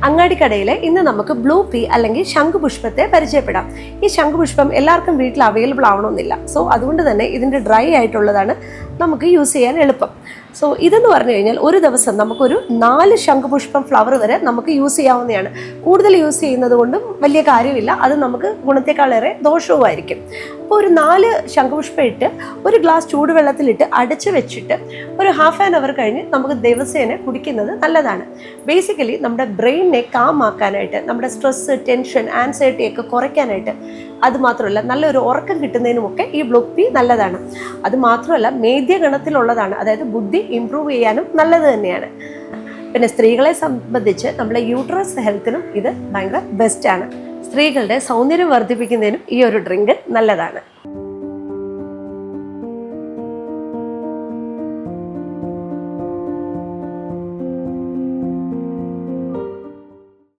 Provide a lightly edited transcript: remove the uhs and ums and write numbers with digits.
അങ്ങാടിക്കടയിലെ ഇന്ന് നമുക്ക് blue pea അല്ലെങ്കിൽ ശംഖുപുഷ്പത്തെ പരിചയപ്പെടാം. ഈ ശംഖുപുഷ്പം എല്ലാവർക്കും വീട്ടിൽ അവൈലബിൾ ആവണമെന്നില്ല. സോ അതുകൊണ്ട് തന്നെ ഇതിൻ്റെ ഡ്രൈ ആയിട്ടുള്ളതാണ് നമുക്ക് യൂസ് ചെയ്യാൻ എളുപ്പം. സോ ഇതെന്ന് പറഞ്ഞു കഴിഞ്ഞാൽ ഒരു ദിവസം നമുക്കൊരു 4 ശംഖുപുഷ്പം ഫ്ലവർ വരെ നമുക്ക് യൂസ് ചെയ്യാവുന്നതാണ്. കൂടുതൽ യൂസ് ചെയ്യുന്നത് കൊണ്ടും വലിയ കാര്യമില്ല, അത് നമുക്ക് ഗുണത്തെക്കാളേറെ ദോഷവുമായിരിക്കും. അപ്പോൾ ഒരു 4 ശംഖുപുഷ്പം ഇട്ട് ഒരു ഗ്ലാസ് ചൂടുവെള്ളത്തിലിട്ട് അടച്ച് വെച്ചിട്ട് ഒരു ഹാഫ് ആൻ അവർ കഴിഞ്ഞ് നമുക്ക് ദിവസേന കുടിക്കുന്നത് നല്ലതാണ്. ബേസിക്കലി നമ്മുടെ ബ്രെയിനിനെ കാം ആക്കാനായിട്ട്, നമ്മുടെ സ്ട്രെസ്സ്, ടെൻഷൻ, ആൻസൈറ്റി ഒക്കെ കുറയ്ക്കാനായിട്ട്, അതുമാത്രമല്ല നല്ലൊരു ഉറക്കം കിട്ടുന്നതിനുമൊക്കെ ഈ ബ്ലൂ പീ നല്ലതാണ്. അതുമാത്രമല്ല മേധ്യഗണത്തിലുള്ളതാണ്, അതായത് ബുദ്ധി ഇംപ്രൂവ് ചെയ്യാനും നല്ലത് തന്നെയാണ്. പിന്നെ സ്ത്രീകളെ സംബന്ധിച്ച് നമ്മുടെ യൂട്രസ് ഹെൽത്തിനും ഇത് ഭയങ്കര ബെസ്റ്റാണ്. സ്ത്രീകളുടെ സൗന്ദര്യം വർദ്ധിപ്പിക്കുന്നതിനും ഈ ഒരു ഡ്രിങ്ക് നല്ലതാണ്.